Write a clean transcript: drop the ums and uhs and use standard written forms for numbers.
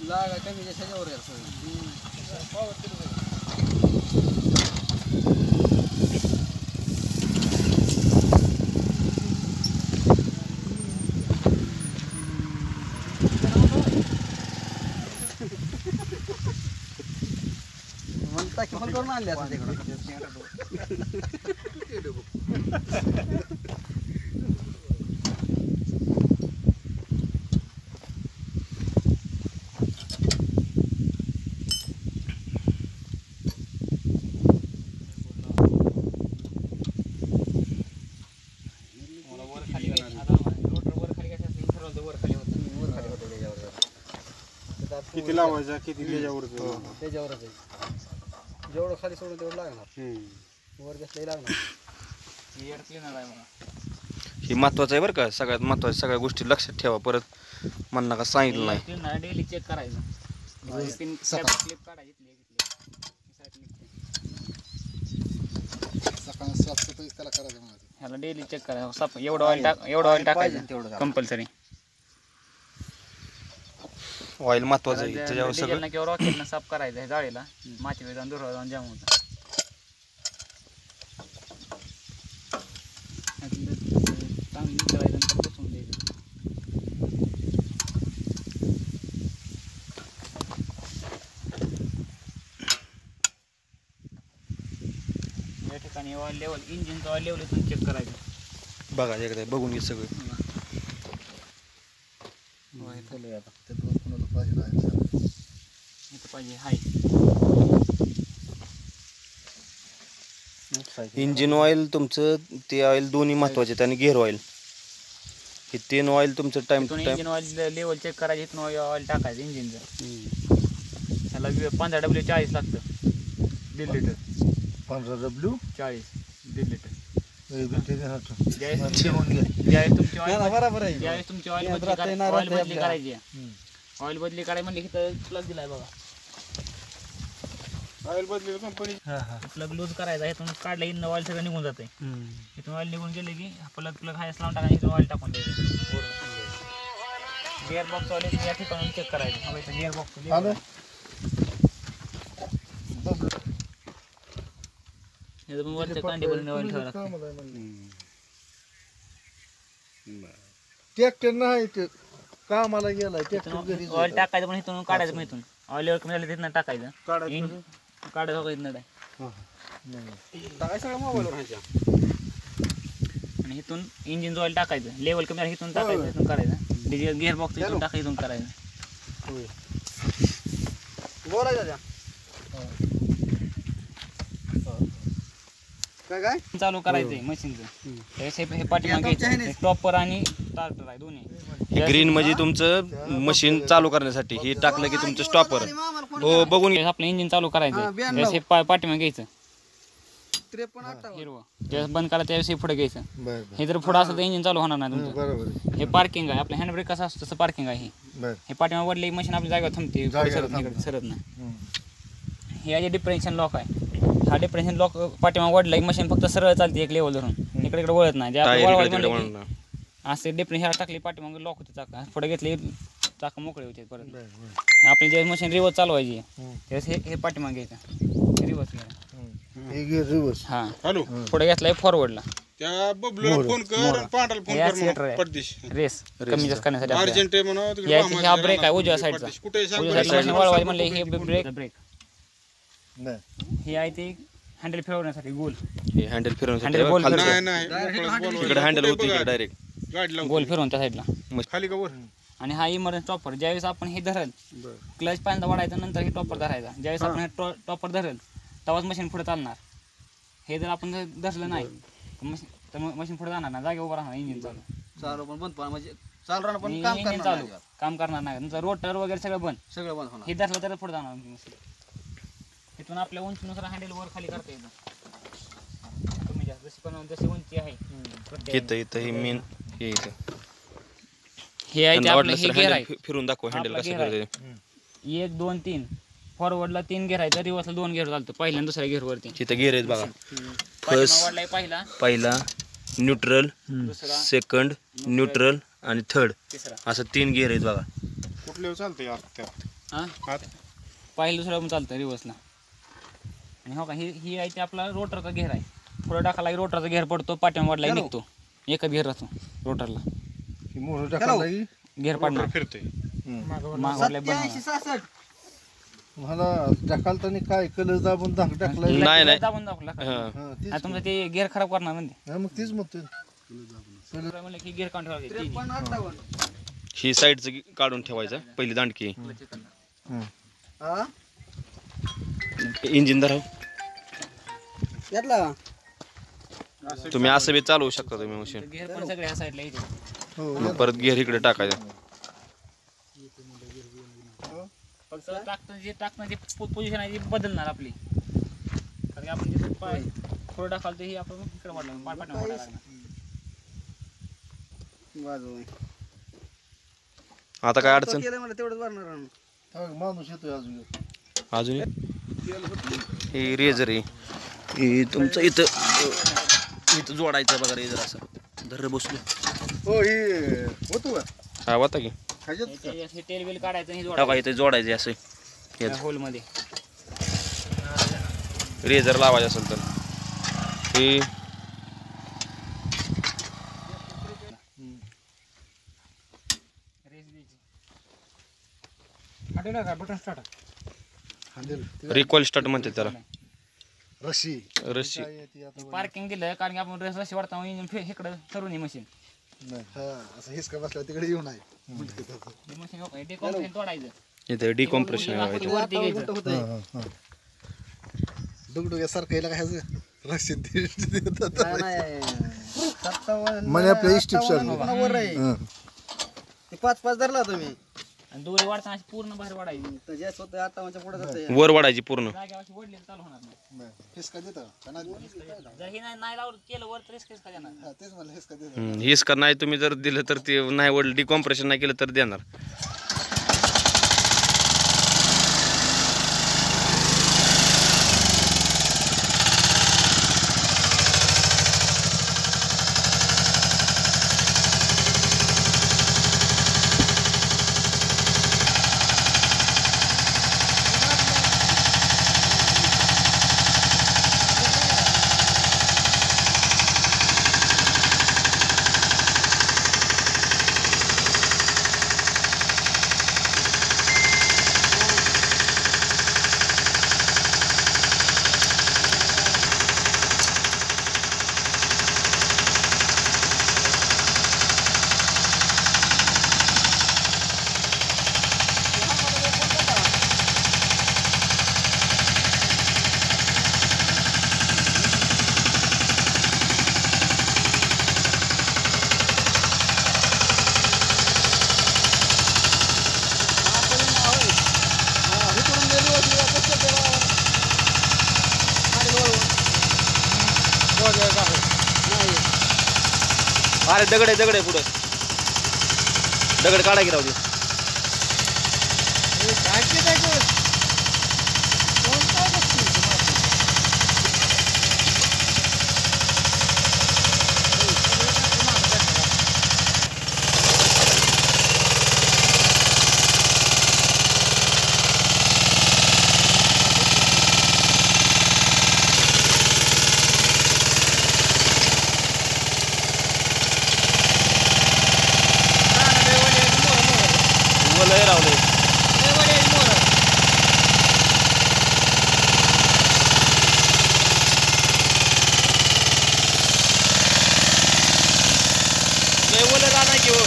लागा कमी त्याच्यावर टाकी फोन करून आणले असं तिकडं किती लावायचा किती त्याच्यावरच त्याच्यावरच आहे जेवढं खाली सोडून तेवढं लागणार वर घेतलंही लागणार हे महत्वाचं आहे बरं का सगळ्यात महत्वाचं सगळ्या गोष्टी लक्षात ठेवा परत म्हणणं का सांगितलं नाही डेली चेक करायचं क्लिप काढायची सकाळ साफसफाई त्याला करायचं मला ह्याला डेली चेक करायचं एवढं ऑइल टाकायचं तेवढं कंपल्सरी ऑइल महत्वाचं आहे त्याच्यावर सगळं किंवा रॉकेटनं साफ करायचं आहे जाळीला माती वेळ जाऊन दूर जाऊन जाम होतं चांगली करायचं नंतर बसून द्यायचं या ठिकाणी ऑइल लेवल इंजिनचं ऑइल लेवल इथून चेक करायचं बघा एकदा बघून घे सगळं पाहिजे हाय इंजिन ऑइल तुमचं ते ऑइल दोन्ही महत्वाचे आहेत आणि गिअर ऑइल हे तीन ऑइल तुमचं time to time engine oil level check करायचं इथून ऑइल टाकायचं इंजिनचं ह्याला 15W40 लागतं 1.5 लिटर 15W40 1.5 लिटर बरोबर आहे ज्यावेळेस तुमची ऑइल बदली करायची ऑइल बदली करायची म्हणले की तर प्लग दिलाय बघा ऑइल बदली कंपनी प्लग लूज करायचा इथून काढलं इथून ऑइल सगळं निघून जाते इथून ऑइल निघून गेले की प्लग हायस लावून टाकायचं इथून ऑइल टाकून द्यायचं गिअर बॉक्स ऑइल या ठिकाणी चेक करायचं गिअर बॉक्स वरच्या कांडीवर ऑइल ठेवायला ट्रॅक्टर नाही ते कामाला गेलाय ट्रॅक्टर ऑइल टाकायचं पण इथून काढायचं पण इथून ऑइल कमी झालं तिथनं टाकायचं काढायचं का इथनं टाकाय सगळं मोबाईलवर आणि इथून इंजिनचं ऑइल टाकायचं लेवल कमी झालं इथून टाकायचं इथून काढायचं डिझेल गिअर बॉक्स इथून टाकायचं इथून करायचं बोलायचं काय काय चालू करायचंय मशीनचं हे पाठीमागे टॉपर आणि स्टार्टर आहे दोन्ही ग्रीन म्हणजे तुमचं मशीन चालू करण्यासाठी हे टाकलं की तुमचं स्टॉपर हो बघून घे आपलं इंजिन चालू करायचं हे पाठीमागे घ्यायचं 53-58 हिरवं ज्यावेळेस बंद करायचं त्यावेळेस हे पुढे घ्यायचं हे जर पुढं असं तर इंजिन चालू होणार नाही तुमचं हे पार्किंग आहे आपलं हँडब्रेक कसं असतं तसं पार्किंग आहे हे पाठीमागे वडले मशीन आपली जागेवर थांबते सरत नाही हे आहे डिफरेन्शियल लॉक आहे हा डिफरेन्शियल लॉक पाठीमागे वडला एक मशीन फक्त सरळ चालते एक लेवल धरून इकडे वळत नाही जे आपण असे डिफरेन्शियल टाकली पाठीमागे लॉक होते चाका पुढे घेतले चाका मोकळे होते परत आपली जे मशीन रिवर्स चालवायची त्यावेळेस हे पाठीमागे घ्यायचं रिवर्स हा पुढे घेतलाय फॉरवर्डला त्या बबलूला फोन कर पांढराला फोन कर म्हणून पडदिश रेस कमी जास्त करण्यासाठी अर्जंट आहे म्हणून हा ब्रेक आहे उजव्या साईडचा कुठे उजव्या साईडला वळवायचं म्हणले हे ब्रेक हे आहे ते हँडल फिरवण्यासाठी गोल हे हँडल फिरवण्यासाठी गोल नाही नाही इकडे हँडल होतं इकडे डायरेक्ट गाडी लावून गोल फिरवून त्या साईडला खाली का वर आणि हा इमर्जन्सी टॉपर ज्यावेळेस आपण हे धरल क्लच पायंदा वाढायचा नंतर हे टॉपर धरायचा ज्यावेळेस आपण हे टॉपर धरल तेव्हाच मशीन पुढे चालणार हे जर आपण धरलं नाही तर मशीन पुढे जाणार ना जागे उभं राहणार इंजिन चालू पण बंद म्हणजे चालू राहणार पण इंजिन चालू काम करणार नाही तुमचं रोटर वगैरे सगळं बंद होणार हे धरलं तर पुढे जाणार मशीन इथून आपल्या उंचीनुसार हँडल वर खाली करता येतं कमी जास्त जशी उंची आहे इथं हे मेन हे इथं हे आहे ते आपलं हे गिअर आहे फिरून दाखव हँडल कसं करते 1 2 3 फॉरवर्डला 3 घेरायचं, रिव्हर्सला 2 घेर चालतं, पहिल्या आणि दुसऱ्या घेरवरती. तिथं गेअर आहेत बघा. पाठीमागं वाढलाय पहिला न्यूट्रल, दुसरा, सेकंड न्यूट्रल आणि थर्ड तिसरा. असं 3 गेअर आहेत बघा. कुठले चालतंय त्यात हा आत पहिलं दुसरा पण चालतं रिव्हर्सला. आणि हो का ही आहे ते आपला रोटरचा घेर आहे. पुढे टाकायला रोटरचा घेर पडतो, पाठीमागं वाढला निघतो, एकच घेर राहतो रोटरला. घेर पडणार फिरतोय मागं वाढलाय बनवणार. 87 मला ढकलताना काय कलर दाबून टाकलाय. नाही दाबून दाखवला का? आणि तुमचं ते घेर खराब करणार म्हणते. मग तीच म्हणतोय म्हणलं की घेर काढून ठेवायचे. 58 ही साईडचं काढून ठेवायचं पहिली दांडकी. हा इंजिन धराव यातला तुम्ही असं बी चालवू शकता तुम्ही मशीन. घेर पण सगळे ह्या साईडला येते. मग परत गेअर इकडे टाकायचा. फक्त टाकण्याची पोझिशन आहे ती बदलणार आपली. कारण की आपण जिथे पाय थोडं टाकाल तर ही आपण इकडे वाढला पाठीमागं वाढायला लागणार. बाजू आता काय अडचण केलं मला तेवढंच वाढणार. माणूस येतोय अजून. अजून हे रेझर आहे, हे तुमचं इथं जोडायचं बघा रेझर. असं धर बसलो हो हे होतो का हा होता की हे टेल बिल काढायचं आणि बघा इथं जोडायचं असं होल मध्ये. रेझर लावायचं असेल तर हे रिकॉइल स्टार्ट म्हणते त्याला. रशी रशी पार्किंग दिलं कारण की आपण रशी वाढता इंजिन इकडं ठरवून मशीन असं हिसका बसला तिकडे येऊन आहे. मशीन डेकॉम्प्रेशन तोडायचं. इथं डिकॉम्प्रेशन लावायचं. वरती घ्यायचं. डुगडुग्यासारखं याला काय रशी म्हणे आपल्या इष्टिप सर वर आहे ते 5-5 धरला तुम्ही आणि दोरी वाढताना अशी पूर्ण बाहेर वाढायची. तर जे स्वतः आता माझ्या पुढे जाते वर वाढायची पूर्ण. जागेवर अशी वडली तर चालू होणार नाही. हिसका देतं जर ही नाही लावलं केलं वर तर रिस्क का देणार. तेच मला हिसका देतं. हेच का नाही तुम्ही जर दिलं तर ते नाही वडलं डिकॉम्प्रेशन नाही केलं तर देणार. अरे दगड आहे पुढं दगड काढा की राहू दे. लय रावले लय बोले जाणार की हो.